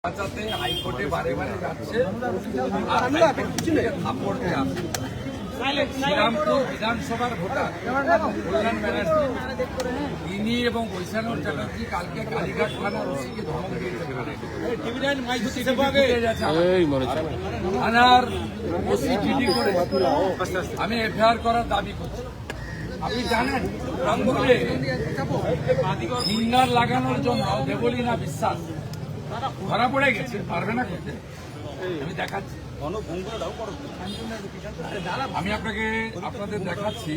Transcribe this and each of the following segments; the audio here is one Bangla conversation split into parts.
বাঁচাতে হাইকোর্টে বারে বারে যাচ্ছে আর হাইকোর্ট থেকে থাপ্পড় দেয়া শ্রীরামপুর বিধানসভার ভোটার কল্যাণ ব্যানার্জি তিনি এবং বৈশানুর চ্যাটার্জি কালকে কালীঘাট থানার ওসিকে ধমক দিয়েছে থানার ওসি জিডি করে আমি এফআইআর করার দাবি করছি। আপনি জানেন রামপুরে ফিঙ্গার লাগানোর জন্য দেবলীনা বিশ্বাস ধরা পড়ে গেছে, পারবে না করতে। আমি দেখাচ্ছি, আমি আপনাদের দেখাচ্ছি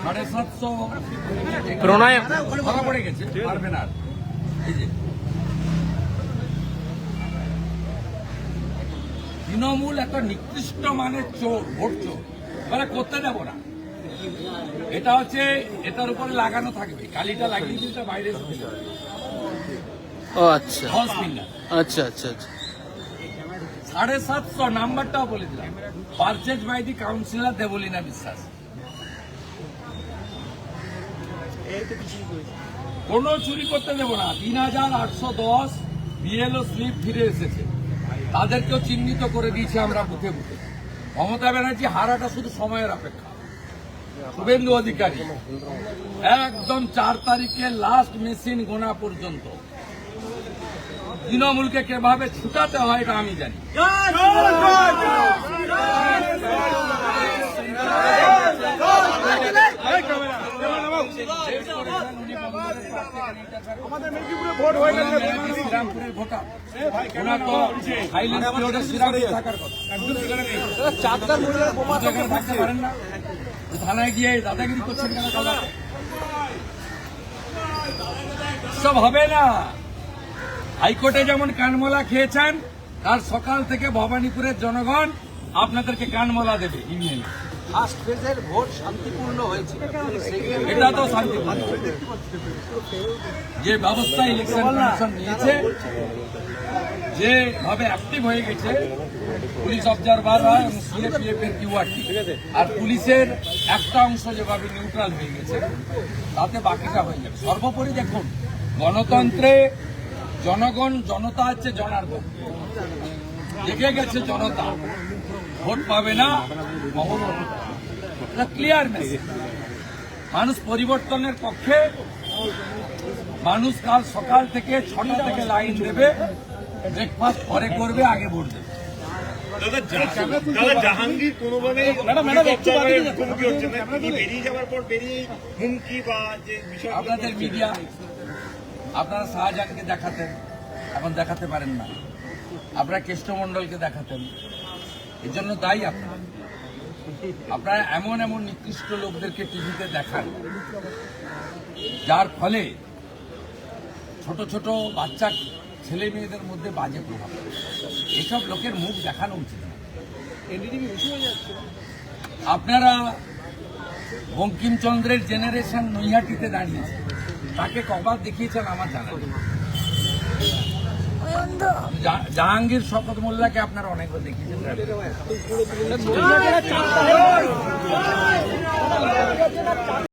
750 ধরা পড়ে গেছে, পারবে না। এই যে তৃণমূল একটা নিকৃষ্ট মানের চোর, ভোট চোর, মানে করতে দেবো না। এটা হচ্ছে এটার উপরে লাগানো থাকবে, কালিটা লাগিয়ে দিতে বাইরে চলে যাবে। ও আচ্ছা আচ্ছা আচ্ছা আচ্ছা 750 নাম্বারটাও বলে দিলাম, purchase by the councillor Debleena Biswas. কোনো চুরি করতে দেব না। 3810 বিএলও স্লিপ ফিরে এসেছে, তাদেরকেও চিহ্নিত করে দিয়েছি আমরা বুথে বুথে। মমতা ব্যানার্জি হারাটা শুধু সময়ের অপেক্ষা। শুভেন্দু অধিকারী একদম 4 তারিখে লাস্ট মেশিন গোনা পর্যন্ত তৃণমূলকে কিভাবে ছুটাতে হয় এটা আমি জানি। শ্রীরামপুরের ভোটার, ওনার তো হাইল্যান্ড পিরিয়ডের শ্রীরামপুরে থাকার কথা, থাকতে পারেন না। থানায় গিয়ে দাদাগিরি করছেন কেন? সব হবে না। হাইকোর্টে যেমন কানমলা খেয়েছেন, আর সকাল থেকে ভবানীপুরের জনগণ আপনাদেরকে কানমলা দেবে। ফার্স্ট ফেজের ভোট শান্তিপূর্ণ হয়েছে, এটা তো শান্তিপূর্ণ। যে ব্যবস্থা ইলেকশন কমিশন নিয়েছে, যেভাবে অ্যাক্টিভ হয়ে গেছে পুলিশ অবজারভাররা এবং সিএপিএফ এর কিউআরটি, আর পুলিশের একটা অংশ যেভাবে নিউট্রাল হয়ে গেছে, তাতে বাকিটা হয়ে যাবে। সর্বোপরি দেখুন, গণতন্ত্রে জনগণ, জনতা হচ্ছে জনার্দন। দেখে গেছে জনতা ভোট পাবে না, এটা ক্লিয়ার মেসেজ। মানুষ পরিবর্তনের পক্ষে, মানুষ কাল সকাল থেকে 6টা থেকে লাইন দেবে, ব্রেকফাস্ট পরে করবে, আগে ভোট দেবে। জাহাঙ্গীর কোনোভাবেই মুখোমুখি হচ্ছে না, তিনি বেরিয়ে যাওয়ার পর বেরিয়ে হুমকি বা যে বিষয় আপনাদের মিডিয়া, আপনারা শাহজাহানকে দেখাতেন, এখন দেখাতে পারেন না। আপনারা কেষ্টমণ্ডলকে দেখাতেন, এর জন্য দায়ী আপনারা এমন এমন নিকৃষ্ট লোকদেরকে টিভিতে দেখান, যার ফলে ছোট ছোট বাচ্চা ছেলে মেয়েদের মধ্যে বাজে প্রভাব। এসব লোকের মুখ দেখানো উচিত না। আপনারা বঙ্কিমচন্দ্রের জেনারেশন নৈহাটিতে দাঁড়িয়েছে, তাকে কবার দেখিয়েছেন আমার জানা নেই। জাহাঙ্গীর শওকত মোল্লাকে আপনারা অনেকবার দেখিয়েছেন।